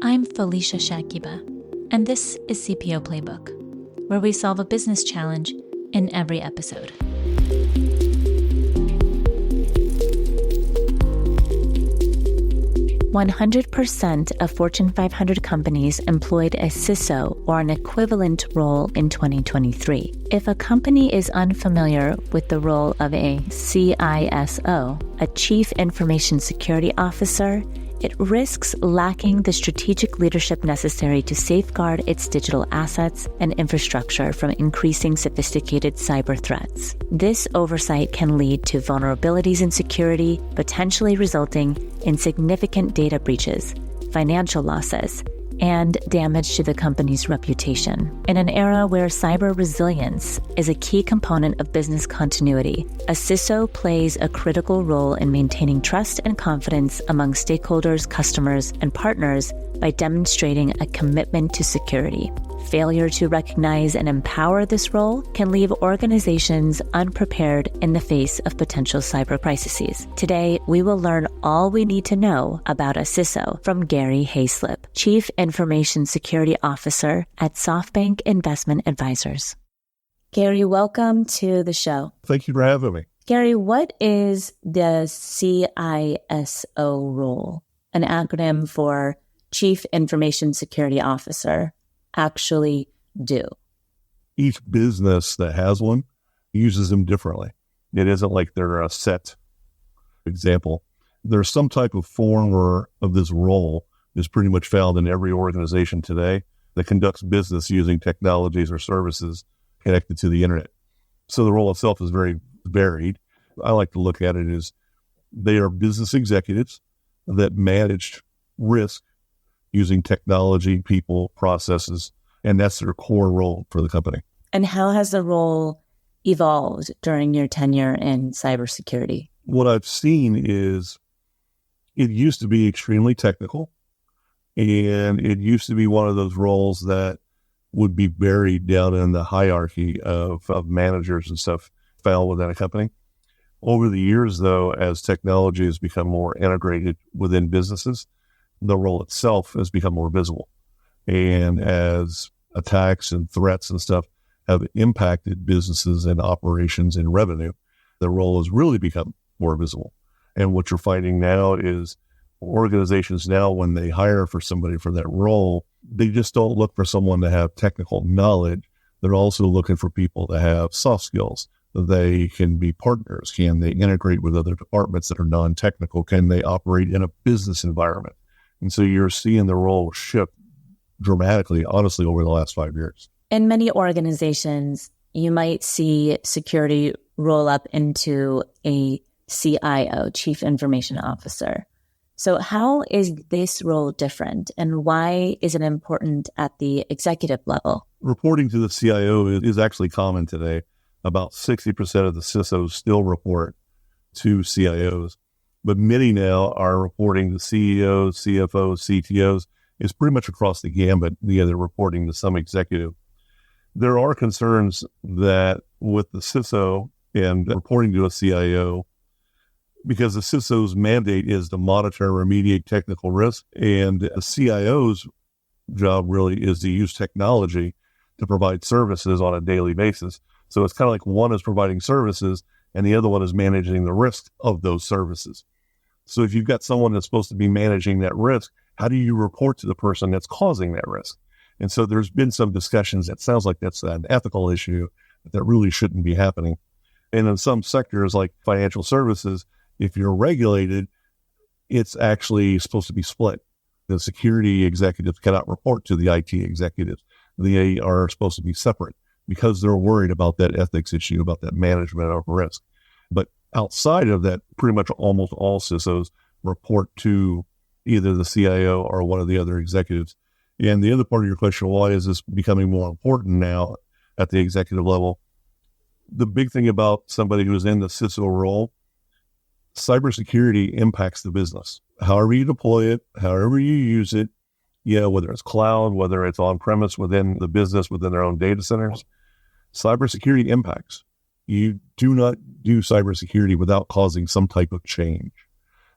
I'm Felicia Shakiba, and this is CPO Playbook, where we solve a business challenge in every episode. "100% of Fortune 500 companies employed a CISO or an equivalent role in 2023. If a company is unfamiliar with the role of a CISO, a Chief Information Security Officer, it risks lacking the strategic leadership necessary to safeguard its digital assets and infrastructure from increasing sophisticated cyber threats. This oversight can lead to vulnerabilities in security, potentially resulting in significant data breaches, financial losses, and damage to the company's reputation. In an era where cyber resilience is a key component of business continuity, a CISO plays a critical role in maintaining trust and confidence among stakeholders, customers, and partners by demonstrating a commitment to security. Failure to recognize and empower this role can leave organizations unprepared in the face of potential cyber crises. Today, we will learn all we need to know about a CISO from Gary Hayslip, Chief Information Security Officer at SoftBank Investment Advisors. Gary, welcome to the show. Thank you for having me. Gary, what is the CISO role, an acronym for Chief Information Security Officer, actually do? Each business that has one uses them differently. It isn't like they're a set example. There's some type of form of this role is pretty much found in every organization today that conducts business using technologies or services connected to the internet. So the role itself is very varied. I like to look at it as they are business executives that manage risk using technology, people, processes, and that's their core role for the company. And how has the role evolved during your tenure in cybersecurity? What I've seen is it used to be extremely technical, and it used to be one of those roles that would be buried down in the hierarchy of managers and stuff found within a company. Over the years, though, as technology has become more integrated within businesses, the role itself has become more visible. And as attacks and threats and stuff have impacted businesses and operations and revenue, the role has really become more visible. And what you're finding now is organizations now, when they hire for somebody for that role, they just don't look for someone to have technical knowledge. They're also looking for people to have soft skills. They can be partners. Can they integrate with other departments that are non-technical? Can they operate in a business environment? And so you're seeing the role shift dramatically, honestly, over the last 5 years. In many organizations, you might see security roll up into a CIO, Chief Information Officer. So how is this role different, and why is it important at the executive level? Reporting to the CIO is actually common today. About 60% of the CISOs still report to CIOs. But many now are reporting to CEOs, CFOs, CTOs. It's pretty much across the gambit. They're reporting to some executive. There are concerns that with the CISO and reporting to a CIO, because the CISO's mandate is to monitor and remediate technical risk, and the CIO's job really is to use technology to provide services on a daily basis. So it's kind of like one is providing services and the other one is managing the risk of those services. So if you've got someone that's supposed to be managing that risk, how do you report to the person that's causing that risk? And so there's been some discussions that sounds like that's an ethical issue that really shouldn't be happening. And in some sectors like financial services, if you're regulated, it's actually supposed to be split. The security executives cannot report to the IT executives. They are supposed to be separate because they're worried about that ethics issue, about that management of risk. But outside of that, pretty much almost all CISOs report to either the CIO or one of the other executives. And the other part of your question, why is this becoming more important now at the executive level? The big thing about somebody who's in the CISO role, cybersecurity impacts the business. However you deploy it, however you use it, whether it's cloud, whether it's on-premise within the business, within their own data centers, cybersecurity impacts. You do not do cybersecurity without causing some type of change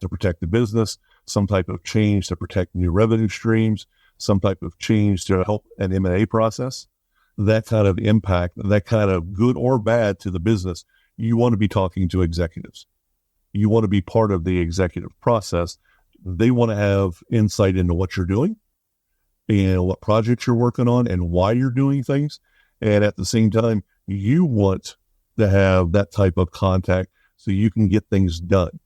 to protect the business, some type of change to protect new revenue streams, some type of change to help an M&A process, that kind of impact, that kind of good or bad to the business, you want to be talking to executives. You want to be part of the executive process. They want to have insight into what you're doing and what projects you're working on and why you're doing things. And at the same time, you want to have that type of contact so you can get things done.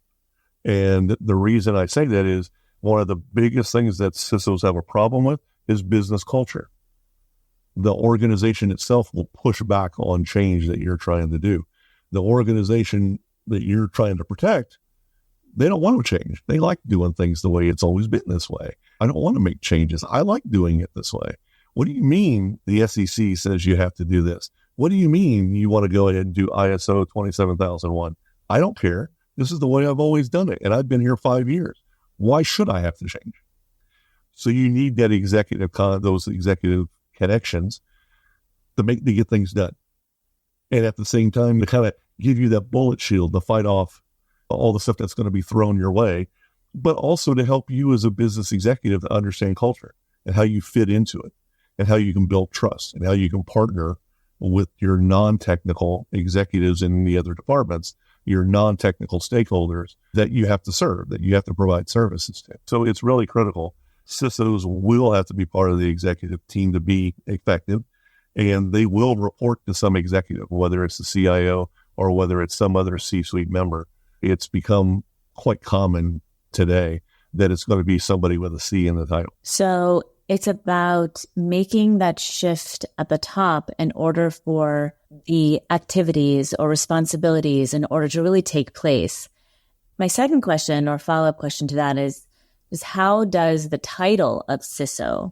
And the reason I say that is one of the biggest things that CISOs have a problem with is business culture. The organization itself will push back on change that you're trying to do. The organization that you're trying to protect, they don't want to change. They like doing things the way it's always been this way. I don't want to make changes. I like doing it this way. What do you mean the SEC says you have to do this? What do you mean you want to go ahead and do ISO 27001? I don't care. This is the way I've always done it, and I've been here 5 years. Why should I have to change? So you need that those executive connections to get things done. And at the same time, to kind of give you that bullet shield to fight off all the stuff that's going to be thrown your way, but also to help you as a business executive to understand culture and how you fit into it and how you can build trust and how you can partner with your non-technical executives in the other departments, your non-technical stakeholders that you have to serve, that you have to provide services to. So it's really critical. CISOs will have to be part of the executive team to be effective, and they will report to some executive, whether it's the CIO or whether it's some other C-suite member. It's become quite common today that it's going to be somebody with a C in the title. So it's about making that shift at the top in order for the activities or responsibilities in order to really take place. My second question or follow-up question to that is how does the title of CISO,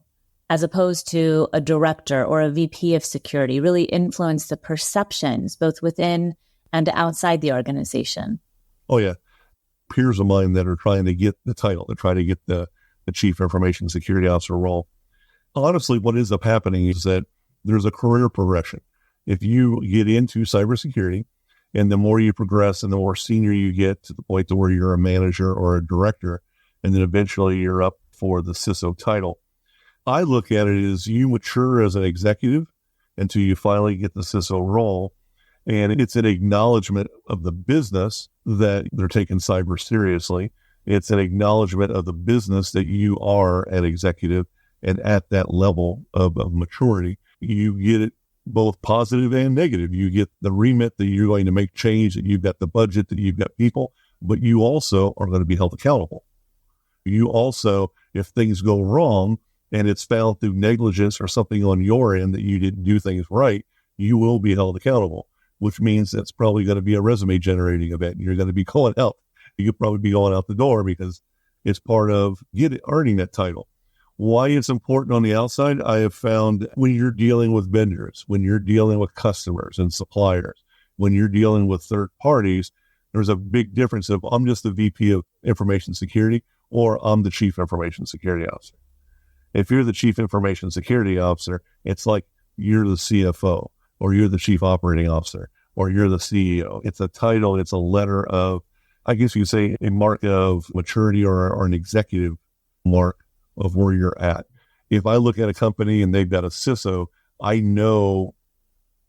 as opposed to a director or a VP of security, really influence the perceptions both within and outside the organization? Oh, yeah. Peers of mine that are trying to get the title, to try to get the Chief Information Security Officer role. Honestly, what ends up happening is that there's a career progression. If you get into cybersecurity, and the more you progress and the more senior you get to the point to where you're a manager or a director, and then eventually you're up for the CISO title, I look at it as you mature as an executive until you finally get the CISO role. And it's an acknowledgement of the business that they're taking cyber seriously. It's an acknowledgement of the business that you are an executive and at that level of maturity. You get it both positive and negative. You get the remit that you're going to make change, that you've got the budget, that you've got people, but you also are going to be held accountable. You also, if things go wrong and it's found through negligence or something on your end that you didn't do things right, you will be held accountable, which means that's probably going to be a resume generating event. You're going to be going out. You could probably be going out the door because it's part of earning that title. Why it's important on the outside, I have found when you're dealing with vendors, when you're dealing with customers and suppliers, when you're dealing with third parties, there's a big difference of I'm just the VP of Information Security or I'm the Chief Information Security Officer. If you're the Chief Information Security Officer, it's like you're the CFO or you're the Chief Operating Officer or you're the CEO. It's a title. It's a letter of, I guess you could say, a mark of maturity or an executive mark of where you're at. If I look at a company and they've got a CISO, I know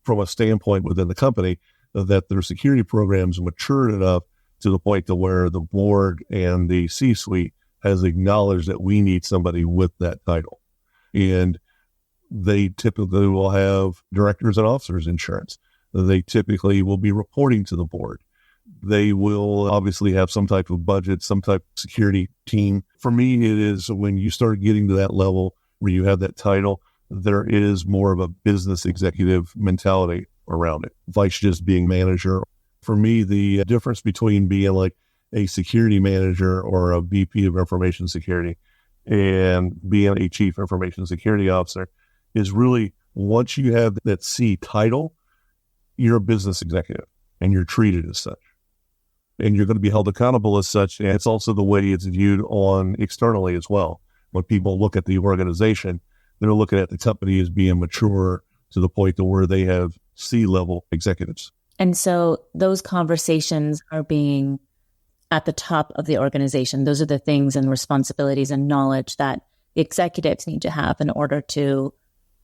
from a standpoint within the company that their security programs matured enough to the point to where the board and the C-suite has acknowledged that we need somebody with that title. And they typically will have directors and officers insurance. They typically will be reporting to the board. They will obviously have some type of budget, some type of security team. For me, it is when you start getting to that level where you have that title, there is more of a business executive mentality around it. Vice just being manager. For me, the difference between being like a security manager or a VP of information security and being a Chief Information Security Officer is really once you have that C title, you're a business executive and you're treated as such. And you're going to be held accountable as such. And it's also the way it's viewed on externally as well. When people look at the organization, they're looking at the company as being mature to the point to where they have C-level executives. And so those conversations are being at the top of the organization. Those are the things and responsibilities and knowledge that the executives need to have in order to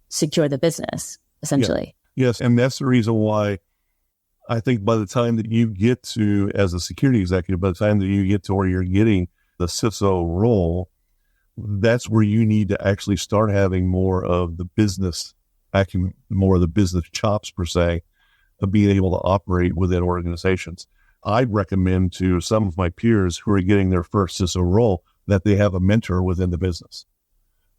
secure the business, essentially. Yeah. Yes. And that's the reason why I think by the time that you get to, as a security executive, by the time that you get to where you're getting the CISO role, that's where you need to actually start having more of the business acumen, more of the business chops per se, of being able to operate within organizations. I'd recommend to some of my peers who are getting their first CISO role that they have a mentor within the business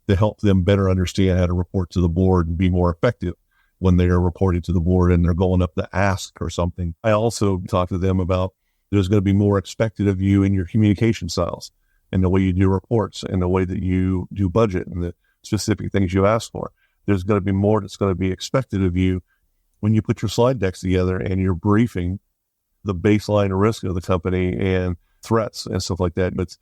to help them better understand how to report to the board and be more effective when they are reporting to the board and they're going up to ask or something. I also talk to them about there's going to be more expected of you in your communication styles and the way you do reports and the way that you do budget and the specific things you ask for. There's going to be more that's going to be expected of you when you put your slide decks together and you're briefing the baseline risk of the company and threats and stuff like that. But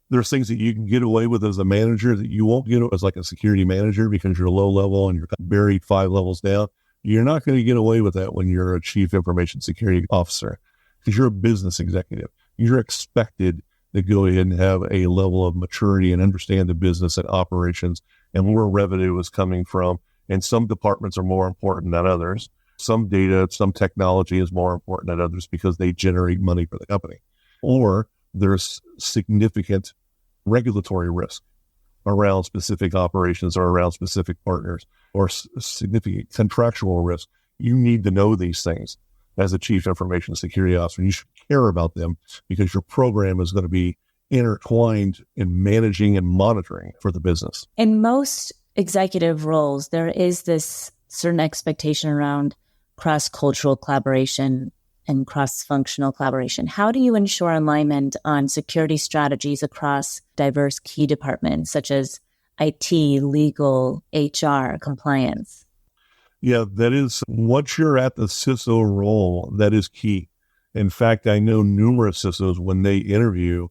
there's things that you can get away with as a manager that you won't get as like a security manager because you're low level and you're buried 5 levels down. You're not going to get away with that when you're a chief information security officer because you're a business executive. You're expected to go ahead and have a level of maturity and understand the business and operations and where revenue is coming from. And some departments are more important than others. Some data, some technology is more important than others because they generate money for the company. Or there's significant regulatory risk around specific operations or around specific partners or significant contractual risk. You need to know these things as a chief information security officer. You should care about them because your program is going to be intertwined in managing and monitoring for the business. In most executive roles, there is this certain expectation around cross-cultural collaboration and cross-functional collaboration. How do you ensure alignment on security strategies across diverse key departments such as IT, legal, HR, compliance? Yeah, that is, once you're at the CISO role, that is key. In fact, I know numerous CISOs when they interview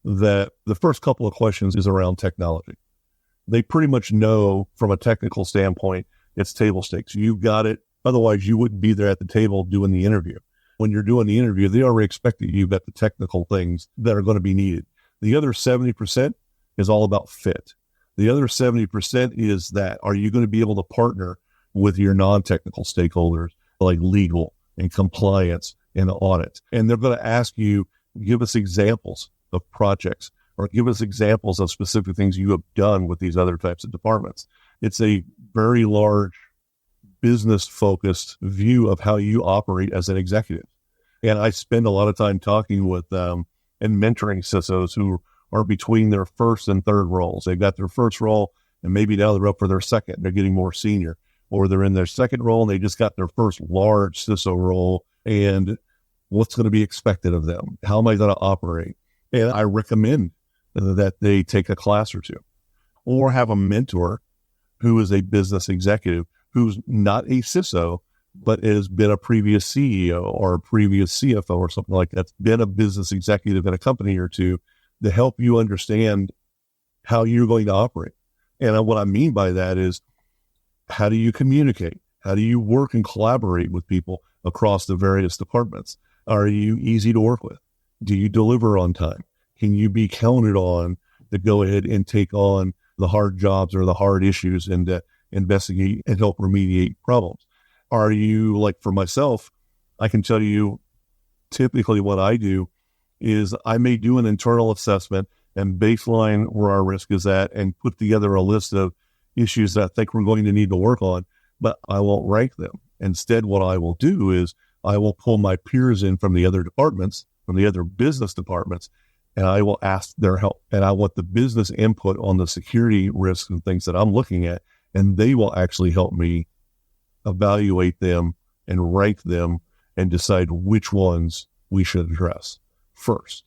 that the first couple of questions is around technology. They pretty much know from a technical standpoint, it's table stakes. You got it. Otherwise, you wouldn't be there at the table doing the interview. When you're doing the interview, they already expect that you've got the technical things that are going to be needed. The other 70% is all about fit. The other 70% is that, are you going to be able to partner with your non-technical stakeholders like legal and compliance and audit? And they're going to ask you, give us examples of projects or give us examples of specific things you have done with these other types of departments. It's a very large business-focused view of how you operate as an executive. And I spend a lot of time talking with and mentoring CISOs who are between their first and third roles. They've got their first role, and maybe now they're up for their second. They're getting more senior. Or they're in their second role, and they just got their first large CISO role. And what's going to be expected of them? How am I going to operate? And I recommend that they take a class or two. Or have a mentor who is a business executive who's not a CISO, but has been a previous CEO or a previous CFO or something like that, been a business executive in a company or two to help you understand how you're going to operate. And what I mean by that is, how do you communicate? How do you work and collaborate with people across the various departments? Are you easy to work with? Do you deliver on time? Can you be counted on to go ahead and take on the hard jobs or the hard issues and to investigate and help remediate problems? Are you, like for myself, I can tell you typically what I do is I may do an internal assessment and baseline where our risk is at and put together a list of issues that I think we're going to need to work on, but I won't rank them. Instead, what I will do is I will pull my peers in from the other departments, from the other business departments, and I will ask their help. And I want the business input on the security risks and things that I'm looking at, and they will actually help me evaluate them and rank them and decide which ones we should address first.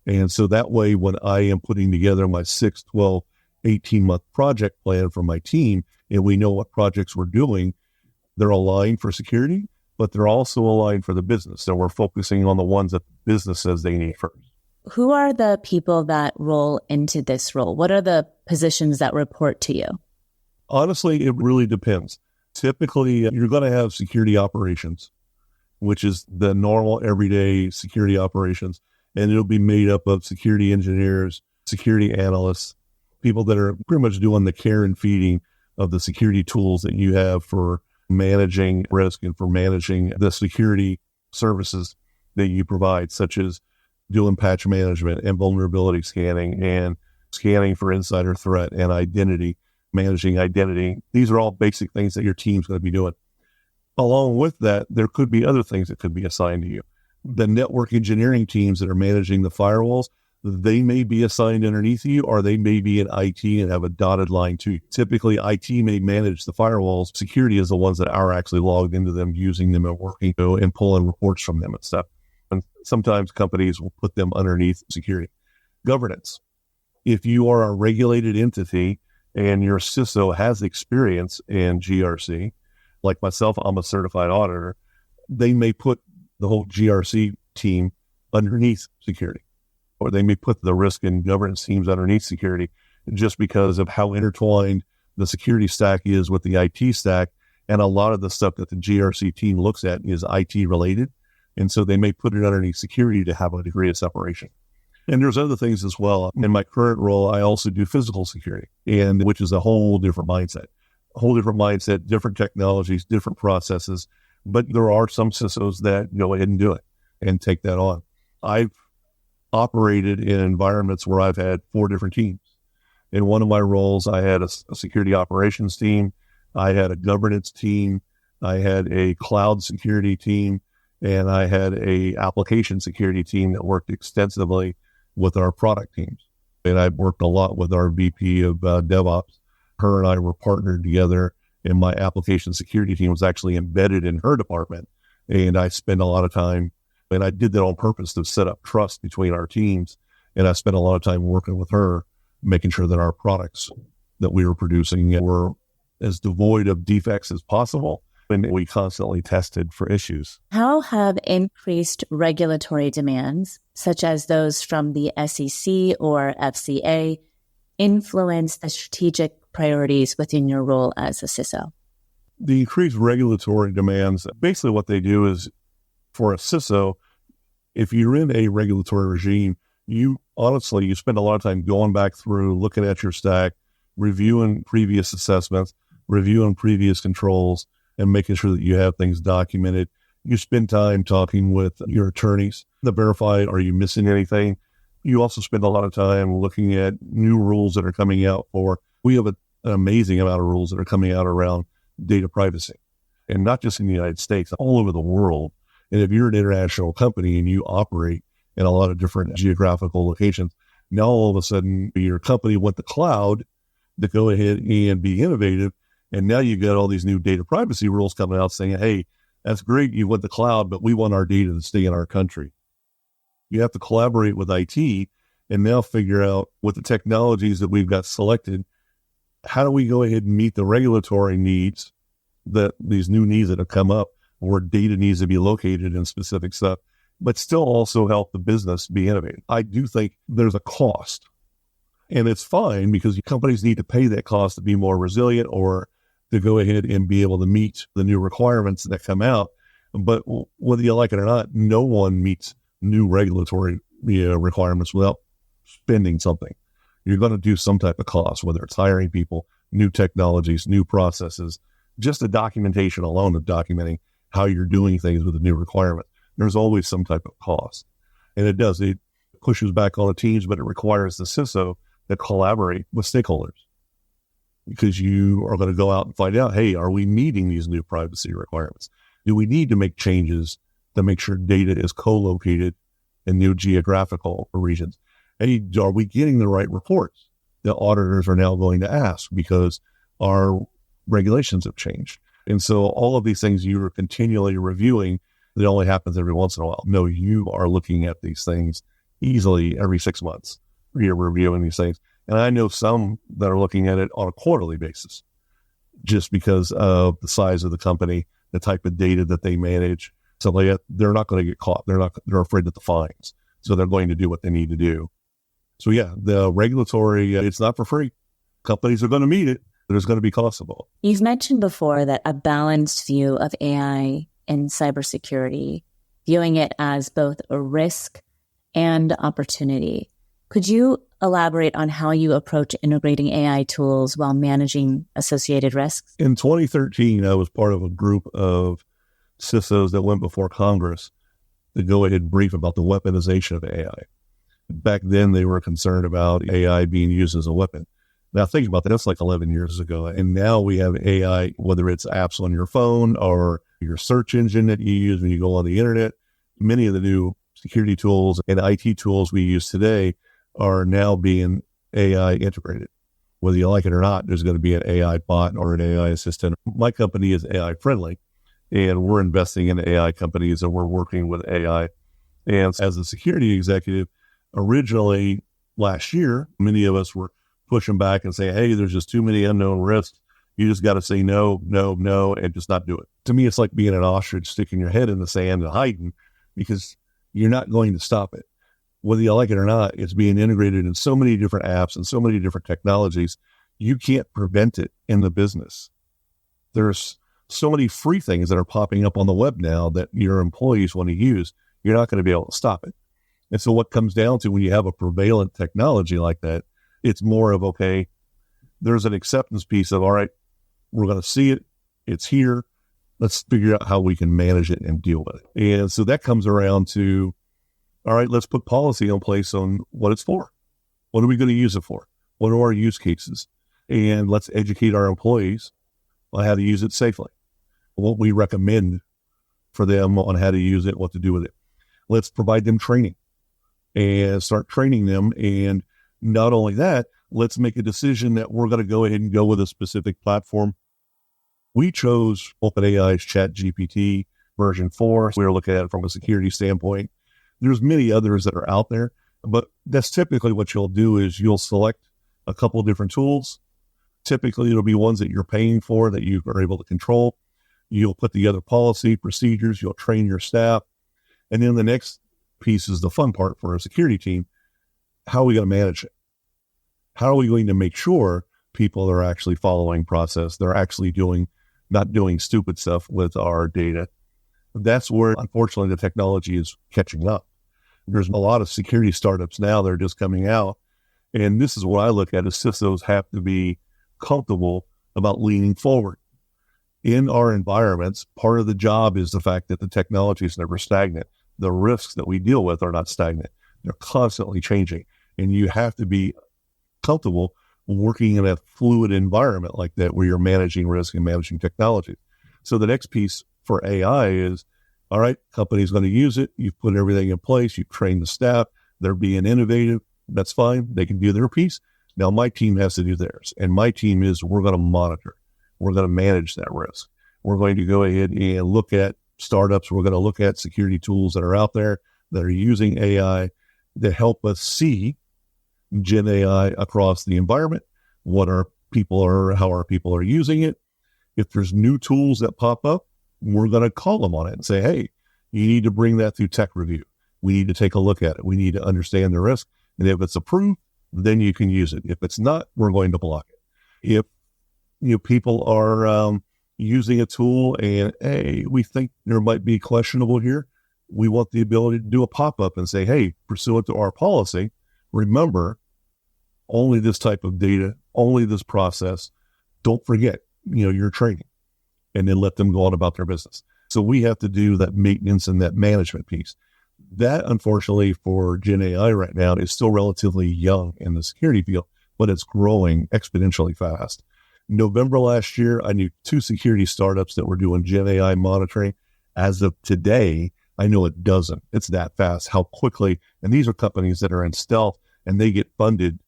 And so that way, when I am putting together my 6, 12, 18-month project plan for my team, and we know what projects we're doing, they're aligned for security, but they're also aligned for the business. So we're focusing on the ones that the business says they need first. Who are the people that roll into this role? What are the positions that report to you? Honestly, it really depends. Typically, you're going to have security operations, which is the normal everyday security operations. and it'll be made up of security engineers, security analysts, people that are pretty much doing the care and feeding of the security tools that you have for managing risk and for managing the security services that you provide, such as doing patch management and vulnerability scanning and scanning for insider threat and identity, managing identity. These are all basic things that your team's going to be doing. Along with that, there could be other things that could be assigned to you. The network engineering teams that are managing the firewalls, they may be assigned underneath you, or they may be in IT and have a dotted line to you. Typically, IT may manage the firewalls. Security is the ones that are actually logged into them, using them and working and pulling reports from them and stuff. And sometimes companies will put them underneath security. Governance. If you are a regulated entity and your CISO has experience in GRC, like myself, I'm a certified auditor, they may put the whole GRC team underneath security, or they may put the risk and governance teams underneath security, just because of how intertwined the security stack is with the IT stack. And a lot of the stuff that the GRC team looks at is IT related. And so they may put it underneath security to have a degree of separation. And there's other things as well. In my current role, I also do physical security, and which is a whole different mindset, different technologies, different processes. But there are some CISOs that go ahead and do it and take that on. I've operated in environments where I've had 4 different teams. In one of my roles, I had a security operations team, I had a governance team, I had a cloud security team, and I had a application security team that worked extensively with our product teams. And I worked a lot with our VP of DevOps. Her and I were partnered together, and my application security team was actually embedded in her department. And I spent a lot of time, and I did that on purpose to set up trust between our teams. And I spent a lot of time working with her, making sure that our products that we were producing were as devoid of defects as possible. And we constantly tested for issues. How have increased regulatory demands, such as those from the SEC or FCA, influenced the strategic priorities within your role as a CISO? The increased regulatory demands, basically what they do is, for a CISO, if you're in a regulatory regime, you spend a lot of time going back through, looking at your stack, reviewing previous assessments, reviewing previous controls, and making sure that you have things documented. You spend time talking with your attorneys to verify, are you missing anything? You also spend a lot of time looking at new rules that are coming out we have an amazing amount of rules that are coming out around data privacy, and not just in the United States, all over the world. And if you're an international company and you operate in a lot of different geographical locations, now all of a sudden your company went to cloud to go ahead and be innovative. And now you've got all these new data privacy rules coming out saying, hey, that's great, you went to cloud, but we want our data to stay in our country. You have to collaborate with IT and now figure out, with the technologies that we've got selected, how do we go ahead and meet the regulatory needs, these new needs that have come up, where data needs to be located in specific stuff, but still also help the business be innovative. I do think there's a cost, and it's fine because companies need to pay that cost to be more resilient or to go ahead and be able to meet the new requirements that come out. But whether you like it or not, no one meets new regulatory requirements without spending something. You're going to do some type of cost, whether it's hiring people, new technologies, new processes, just the documentation alone of documenting how you're doing things with the new requirement. There's always some type of cost. And it pushes back on the teams, but it requires the CISO to collaborate with stakeholders, because you are going to go out and find out, hey, are we meeting these new privacy requirements? Do we need to make changes to make sure data is co-located in new geographical regions? Hey, are we getting the right reports that auditors are now going to ask because our regulations have changed? And so all of these things you are continually reviewing, that only happens every once in a while. No, you are looking at these things easily every 6 months. You're reviewing these things. And I know some that are looking at it on a quarterly basis, just because of the size of the company, the type of data that they manage. So they're not going to get caught. They're afraid of the fines. So they're going to do what they need to do. So yeah, the regulatory, it's not for free. Companies are going to meet it. There's going to be costs involved. You've mentioned before that a balanced view of AI and cybersecurity, viewing it as both a risk and opportunity. Could you elaborate on how you approach integrating AI tools while managing associated risks? In 2013, I was part of a group of CISOs that went before Congress to go ahead and brief about the weaponization of AI. Back then, they were concerned about AI being used as a weapon. Now, think about that. That's like 11 years ago. And now we have AI, whether it's apps on your phone or your search engine that you use when you go on the internet. Many of the new security tools and IT tools we use today are now being AI integrated. Whether you like it or not, there's going to be an AI bot or an AI assistant. My company is AI friendly, and we're investing in AI companies and we're working with AI. And as a security executive, originally last year, many of us were pushing back and saying, hey, there's just too many unknown risks. You just got to say no, no, no, and just not do it. To me, it's like being an ostrich sticking your head in the sand and hiding because you're not going to stop it. Whether you like it or not, it's being integrated in so many different apps and so many different technologies. You can't prevent it in the business. There's so many free things that are popping up on the web now that your employees want to use. You're not going to be able to stop it. And so what comes down to when you have a prevalent technology like that, it's more of, okay, there's an acceptance piece of, all right, we're going to see it. It's here. Let's figure out how we can manage it and deal with it. And so that comes around to, all right, let's put policy in place on what it's for. What are we going to use it for? What are our use cases? And let's educate our employees on how to use it safely. What we recommend for them on how to use it, what to do with it. Let's provide them training and start training them. And not only that, let's make a decision that we're going to go ahead and go with a specific platform. We chose OpenAI's ChatGPT version 4. We were looking at it from a security standpoint. There's many others that are out there, but that's typically what you'll do is you'll select a couple of different tools. Typically, it'll be ones that you're paying for that you are able to control. You'll put together policy, procedures, you'll train your staff. And then the next piece is the fun part for a security team. How are we going to manage it? How are we going to make sure people are actually following process? They're actually not doing stupid stuff with our data. That's where, unfortunately, the technology is catching up. There's a lot of security startups now that are just coming out. And this is what I look at as CISOs have to be comfortable about leaning forward. In our environments, part of the job is the fact that the technology is never stagnant. The risks that we deal with are not stagnant. They're constantly changing. And you have to be comfortable working in a fluid environment like that where you're managing risk and managing technology. So the next piece for AI is, all right, company's going to use it. You've put everything in place. You've trained the staff. They're being innovative. That's fine. They can do their piece. Now my team has to do theirs. And my team is, we're going to monitor. We're going to manage that risk. We're going to go ahead and look at startups. We're going to look at security tools that are out there that are using AI that help us see Gen AI across the environment. How our people are using it. If there's new tools that pop up, we're going to call them on it and say, hey, you need to bring that through tech review. We need to take a look at it. We need to understand the risk. And if it's approved, then you can use it. If it's not, we're going to block it. If people are using a tool and, hey, we think there might be questionable here, we want the ability to do a pop-up and say, hey, pursuant to our policy, remember, only this type of data, only this process. Don't forget, your training. And then let them go on about their business. So we have to do that maintenance and that management piece. That, unfortunately, for Gen AI right now is still relatively young in the security field, but it's growing exponentially fast. November last year, I knew 2 security startups that were doing Gen AI monitoring. As of today, I know a dozen. It's that fast, how quickly. And these are companies that are in stealth and they get funded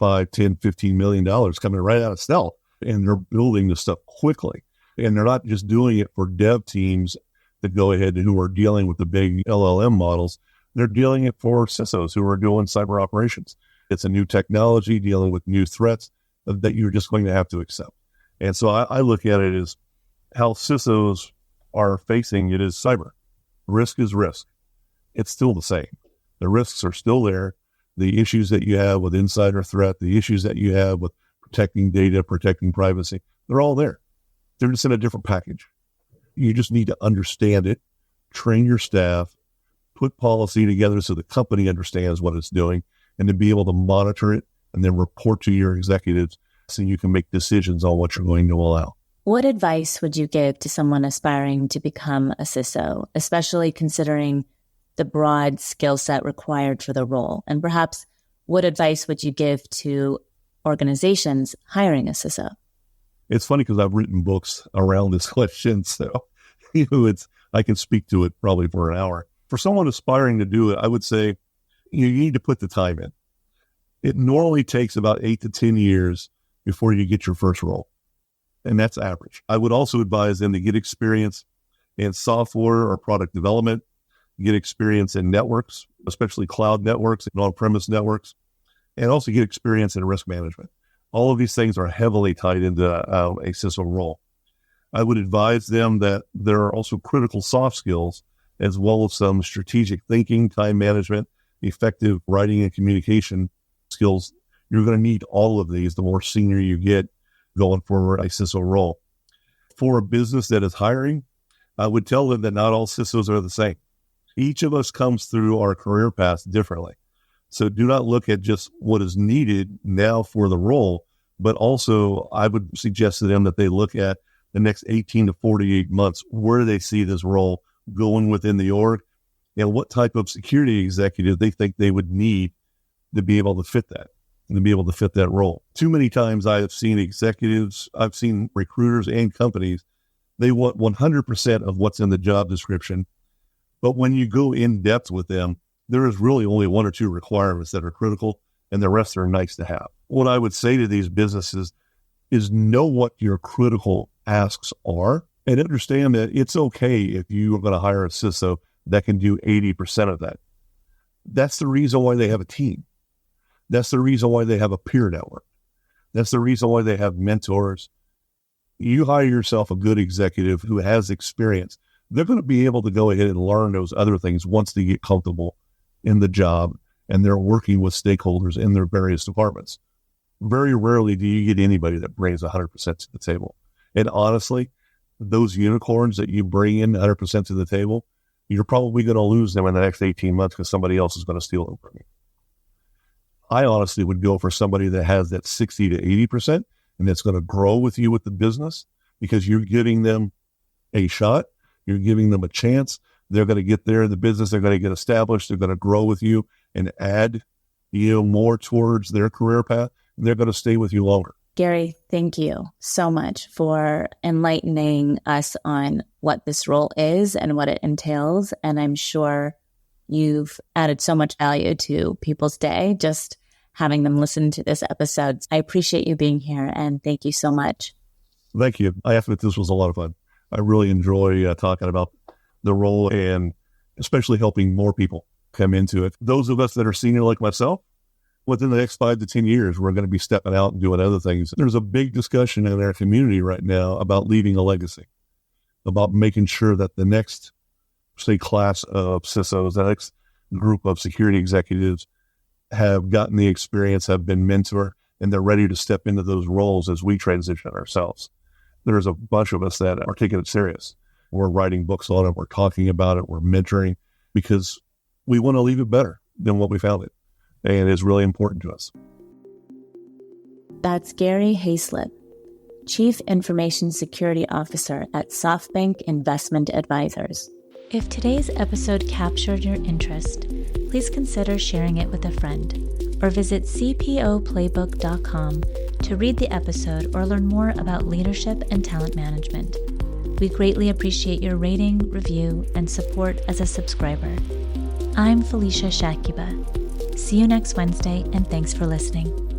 $5, $10, $15 million coming right out of stealth. And they're building this stuff quickly. And they're not just doing it for dev teams that go ahead who are dealing with the big LLM models. They're dealing it for CISOs who are doing cyber operations. It's a new technology dealing with new threats that you're just going to have to accept. And so I look at it as how CISOs are facing it as cyber. Risk is risk. It's still the same. The risks are still there. The issues that you have with insider threat, the issues that you have with protecting data, protecting privacy, they're all there. They're just in a different package. You just need to understand it, train your staff, put policy together so the company understands what it's doing, and to be able to monitor it and then report to your executives so you can make decisions on what you're going to allow. What advice would you give to someone aspiring to become a CISO, especially considering the broad skill set required for the role? And perhaps what advice would you give to organizations hiring a CISO? It's funny because I've written books around this question, so I can speak to it probably for an hour. For someone aspiring to do it, I would say you need to put the time in. It normally takes about 8 to 10 years before you get your first role, and that's average. I would also advise them to get experience in software or product development, get experience in networks, especially cloud networks and on-premise networks, and also get experience in risk management. All of these things are heavily tied into a CISO role. I would advise them that there are also critical soft skills as well as some strategic thinking, time management, effective writing and communication skills. You're going to need all of these the more senior you get going for a CISO role. For a business that is hiring, I would tell them that not all CISOs are the same. Each of us comes through our career paths differently. So do not look at just what is needed now for the role, but also I would suggest to them that they look at the next 18 to 48 months, where they see this role going within the org and what type of security executive they think they would need to be able to fit that and to be able to fit that role. Too many times I have seen executives, I've seen recruiters and companies, they want 100% of what's in the job description. But when you go in depth with them, there is really only 1 or 2 requirements that are critical, and the rest are nice to have. What I would say to these businesses is know what your critical asks are and understand that it's okay if you are going to hire a CISO that can do 80% of that. That's the reason why they have a team. That's the reason why they have a peer network. That's the reason why they have mentors. You hire yourself a good executive who has experience. They're going to be able to go ahead and learn those other things once they get comfortable in the job and they're working with stakeholders in their various departments. Very rarely do you get anybody that brings 100% to the table. And honestly, those unicorns that you bring in 100% to the table, you're probably going to lose them in the next 18 months because somebody else is going to steal them from you. I honestly would go for somebody that has that 60 to 80% and that's going to grow with you with the business because you're giving them a shot. You're giving them a chance. They're going to get there in the business. They're going to get established. They're going to grow with you and add, more towards their career path. And they're going to stay with you longer. Gary, thank you so much for enlightening us on what this role is and what it entails. And I'm sure you've added so much value to people's day, just having them listen to this episode. I appreciate you being here and thank you so much. Thank you. I thought this was a lot of fun. I really enjoy talking about the role and especially helping more people come into it. Those of us that are senior like myself, within the next 5 to 10 years, we're going to be stepping out and doing other things. There's a big discussion in our community right now about leaving a legacy, about making sure that the next, say, class of CISOs, the next group of security executives have gotten the experience, have been mentored, and they're ready to step into those roles as we transition ourselves. There's a bunch of us that are taking it serious. We're writing books on it. We're talking about it. We're mentoring because we want to leave it better than what we found it. And it's really important to us. That's Gary Hayslip, Chief Information Security Officer at SoftBank Investment Advisors. If today's episode captured your interest, please consider sharing it with a friend or visit cpoplaybook.com to read the episode or learn more about leadership and talent management. We greatly appreciate your rating, review, and support as a subscriber. I'm Felicia Shakiba. See you next Wednesday, and thanks for listening.